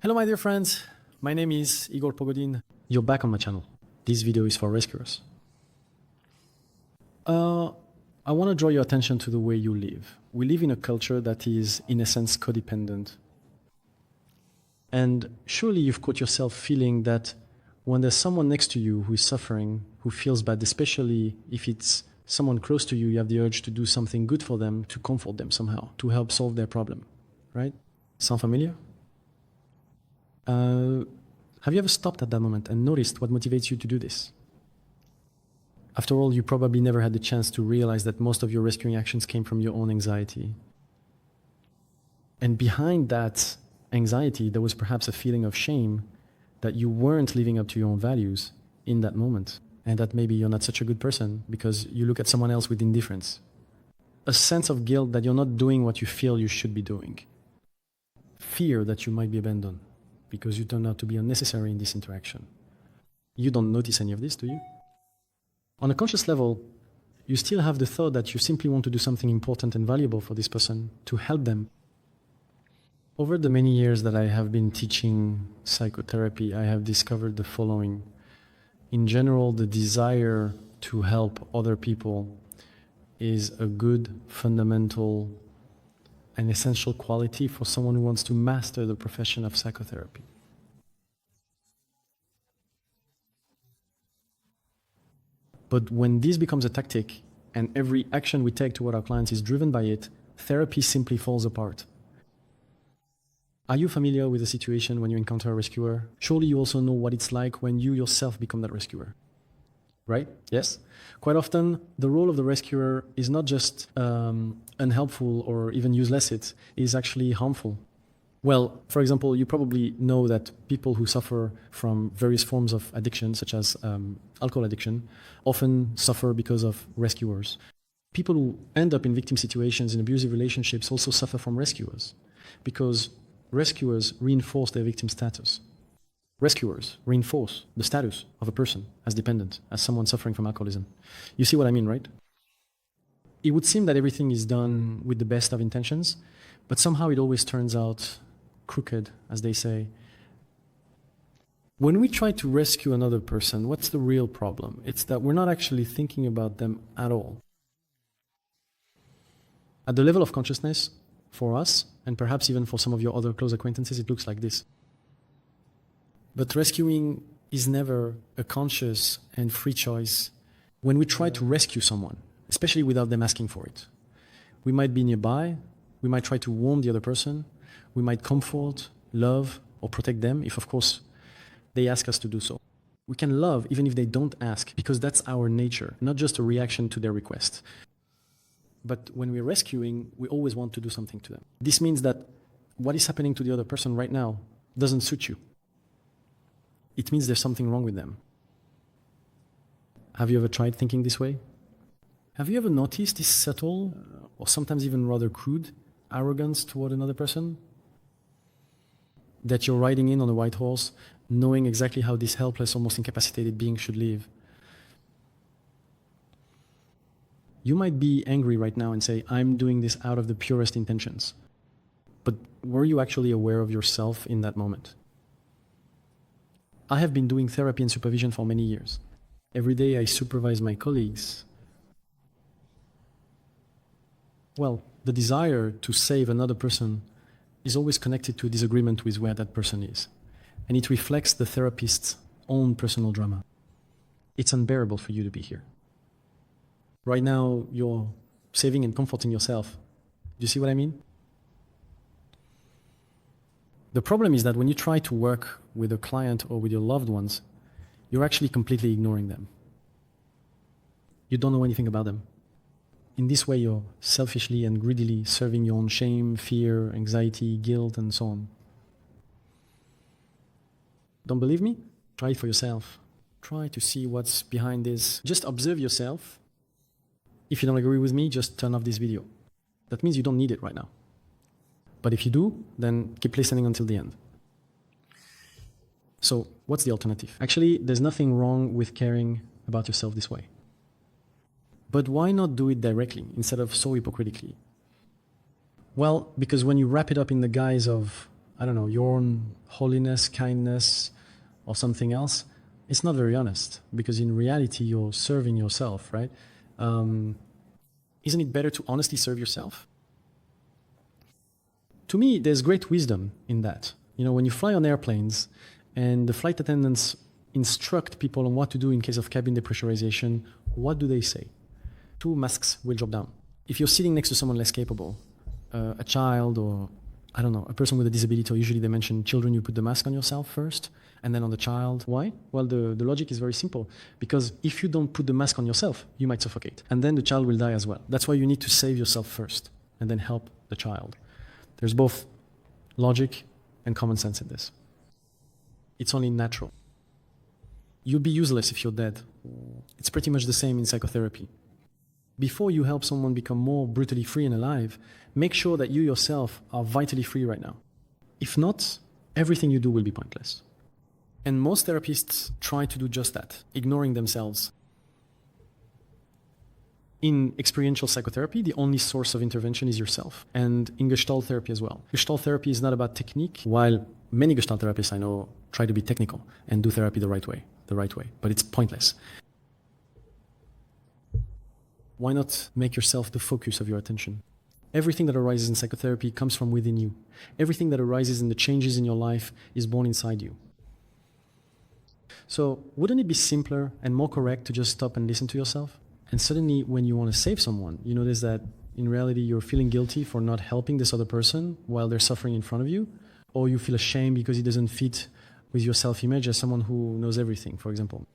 Hello my dear friends, my name is Igor Pogodin. You're back on my channel. This video is for rescuers. I want to draw your attention to the way you live. We live in a culture that is, in a sense, codependent. And surely you've caught yourself feeling that when there's someone next to you who is suffering, who feels bad, especially if it's someone close to you, you have the urge to do something good for them, to comfort them somehow, to help solve their problem, right? Sound familiar? Have you ever stopped at that moment and noticed what motivates you to do this? After all, you probably never had the chance to realize that most of your rescuing actions came from your own anxiety. And behind that anxiety, there was perhaps a feeling of shame that you weren't living up to your own values in that moment, and that maybe you're not such a good person because you look at someone else with indifference. A sense of guilt that you're not doing what you feel you should be doing. Fear that you might be abandoned because you turned out to be unnecessary in this interaction. You don't notice any of this, do you? On a conscious level, you still have the thought that you simply want to do something important and valuable for this person, to help them. Over the many years that I have been teaching psychotherapy, I have discovered the following. In general, the desire to help other people is a good, fundamental, and essential quality for someone who wants to master the profession of psychotherapy. But when this becomes a tactic and every action we take toward our clients is driven by it, therapy simply falls apart. Are you familiar with a situation when you encounter a rescuer? Surely you also know what it's like when you yourself become that rescuer. Right? Yes? Quite often, the role of the rescuer is not just unhelpful or even useless, it is actually harmful. Well, for example, you probably know that people who suffer from various forms of addiction, such as alcohol addiction, often suffer because of rescuers. People who end up in victim situations in abusive relationships also suffer from rescuers, because rescuers reinforce their victim status. Rescuers reinforce the status of a person as dependent, as someone suffering from alcoholism. You see what I mean, right? It would seem that everything is done with the best of intentions, but somehow it always turns out crooked, as they say. When we try to rescue another person, what's the real problem? It's that we're not actually thinking about them at all. At the level of consciousness, for us, and perhaps even for some of your other close acquaintances, it looks like this. But rescuing is never a conscious and free choice. When we try to rescue someone, especially without them asking for it, we might be nearby, we might try to warn the other person, we might comfort, love, or protect them if, of course, they ask us to do so. We can love even if they don't ask, because that's our nature, not just a reaction to their request. But when we're rescuing, we always want to do something to them. This means that what is happening to the other person right now doesn't suit you. It means there's something wrong with them. Have you ever tried thinking this way? Have you ever noticed this subtle, or sometimes even rather crude, arrogance toward another person? That you're riding in on a white horse, knowing exactly how this helpless, almost incapacitated being should live. You might be angry right now and say, I'm doing this out of the purest intentions. But were you actually aware of yourself in that moment? I have been doing therapy and supervision for many years. Every day I supervise my colleagues. Well, the desire to save another person is always connected to a disagreement with where that person is. And it reflects the therapist's own personal drama. It's unbearable for you to be here. Right now, you're saving and comforting yourself. Do you see what I mean? The problem is that when you try to work with a client or with your loved ones, you're actually completely ignoring them. You don't know anything about them. In this way, you're selfishly and greedily serving your own shame, fear, anxiety, guilt, and so on. Don't believe me? Try it for yourself. Try to see what's behind this. Just observe yourself. If you don't agree with me, just turn off this video. That means you don't need it right now. But if you do, then keep listening until the end. So, what's the alternative? Actually, there's nothing wrong with caring about yourself this way. But why not do it directly instead of so hypocritically? Well, because when you wrap it up in the guise of I don't know, your own holiness, kindness, or something else, it's not very honest, because in reality, you're serving yourself, right? Isn't it better to honestly serve yourself? To me, there's great wisdom in that. You know, when you fly on airplanes and the flight attendants instruct people on what to do in case of cabin depressurization, what do they say? 2 masks will drop down. If you're sitting next to someone less capable, a child or, I don't know, a person with a disability, or usually they mention children, you put the mask on yourself first and then on the child. Why? Well, the logic is very simple. Because if you don't put the mask on yourself, you might suffocate. And then the child will die as well. That's why you need to save yourself first and then help the child. There's both logic and common sense in this. It's only natural. You'll be useless if you're dead. It's pretty much the same in psychotherapy. Before you help someone become more brutally free and alive, make sure that you yourself are vitally free right now. If not, everything you do will be pointless. And most therapists try to do just that, ignoring themselves. In experiential psychotherapy, the only source of intervention is yourself, and in Gestalt therapy as well. Gestalt therapy is not about technique, while many Gestalt therapists I know try to be technical and do therapy the right way, but it's pointless. Why not make yourself the focus of your attention? Everything that arises in psychotherapy comes from within you. Everything that arises in the changes in your life is born inside you. So wouldn't it be simpler and more correct to just stop and listen to yourself? And suddenly when you want to save someone, you notice that in reality you're feeling guilty for not helping this other person while they're suffering in front of you, or you feel ashamed because it doesn't fit with your self-image as someone who knows everything, for example.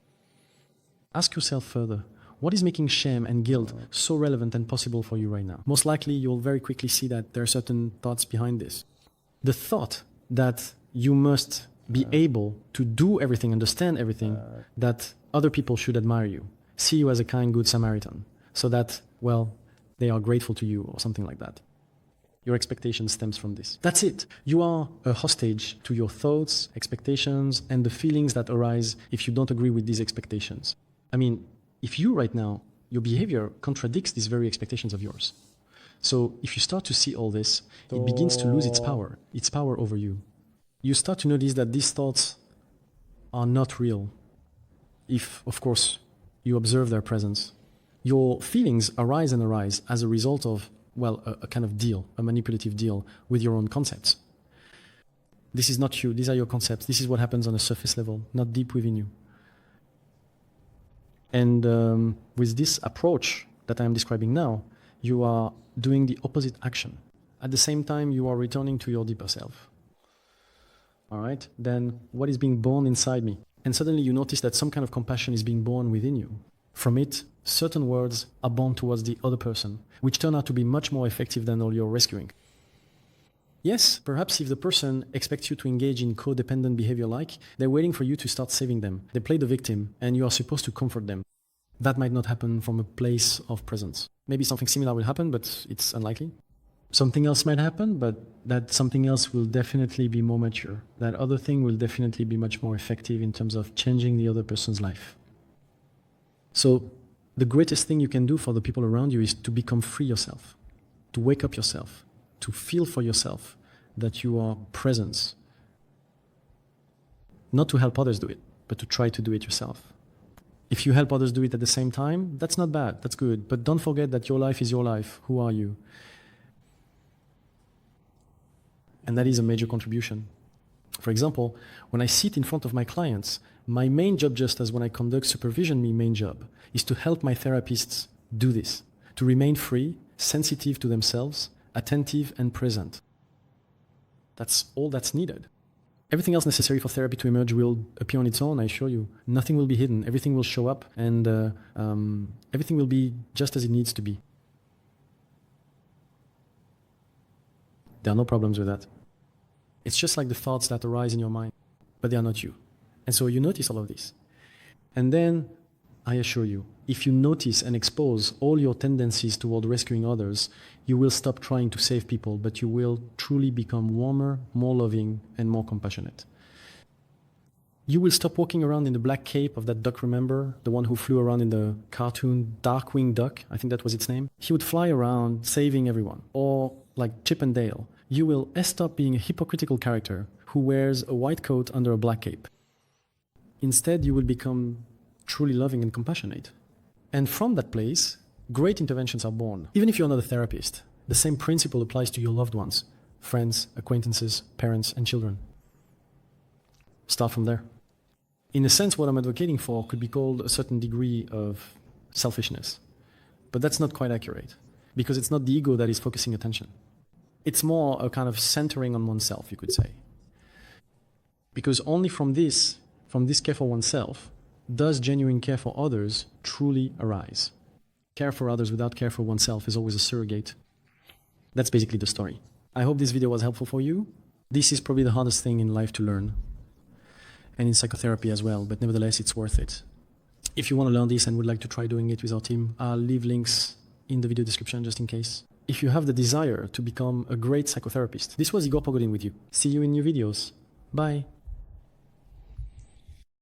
Ask yourself further. What is making shame and guilt so relevant and possible for you right now? Most likely, you'll very quickly see that there are certain thoughts behind this. The thought that you must be able to do everything, understand everything, that other people should admire you, see you as a kind, good Samaritan, so that, well, they are grateful to you or something like that. Your expectation stems from this. That's it. You are a hostage to your thoughts, expectations, and the feelings that arise if you don't agree with these expectations. I mean, if you right now, your behavior contradicts these very expectations of yours. So if you start to see all this, it begins to lose its power over you. You start to notice that these thoughts are not real. If, of course, you observe their presence. Your feelings arise as a result of, well, a kind of deal, a manipulative deal with your own concepts. This is not you, these are your concepts. This is what happens on a surface level, not deep within you. And with this approach that I am describing now, you are doing the opposite action. At the same time, you are returning to your deeper self. All right? Then what is being born inside me? And suddenly you notice that some kind of compassion is being born within you. From it, certain words are born towards the other person, which turn out to be much more effective than all your rescuing. Yes, perhaps if the person expects you to engage in codependent behavior they're waiting for you to start saving them. They play the victim, and you are supposed to comfort them. That might not happen from a place of presence. Maybe something similar will happen, but it's unlikely. Something else might happen, but that something else will definitely be more mature. That other thing will definitely be much more effective in terms of changing the other person's life. So the greatest thing you can do for the people around you is to become free yourself, to wake up yourself, to feel for yourself that you are presence. Not to help others do it, but to try to do it yourself. If you help others do it at the same time, that's not bad, that's good. But don't forget that your life is your life. Who are you? And that is a major contribution. For example, when I sit in front of my clients, my main job, just as when I conduct supervision, my main job is to help my therapists do this, to remain free, sensitive to themselves, attentive and present. That's all that's needed. Everything else necessary for therapy to emerge will appear on its own, I assure you. Nothing will be hidden. Everything will show up, and everything will be just as it needs to be. There are no problems with that. It's just like the thoughts that arise in your mind, but they are not you. And so you notice all of this. And then, I assure you, if you notice and expose all your tendencies toward rescuing others, you will stop trying to save people, but you will truly become warmer, more loving, and more compassionate. You will stop walking around in the black cape of that duck, remember? The one who flew around in the cartoon Darkwing Duck, I think that was its name. He would fly around saving everyone. Or like Chip and Dale. You will stop being a hypocritical character who wears a white coat under a black cape. Instead, you will become truly loving and compassionate. And from that place, great interventions are born. Even if you're not a therapist, the same principle applies to your loved ones, friends, acquaintances, parents, and children. Start from there. In a sense, what I'm advocating for could be called a certain degree of selfishness. But that's not quite accurate, because it's not the ego that is focusing attention. It's more a kind of centering on oneself, you could say. Because only from this care for oneself, does genuine care for others truly arise. Care for others without care for oneself is always a surrogate. That's basically the story. I hope this video was helpful for you. This is probably the hardest thing in life to learn, and in psychotherapy as well, but nevertheless, it's worth it. If you want to learn this and would like to try doing it with our team, I'll leave links in the video description just in case. If you have the desire to become a great psychotherapist, this was Igor Pogodin with you. See you in new videos. Bye.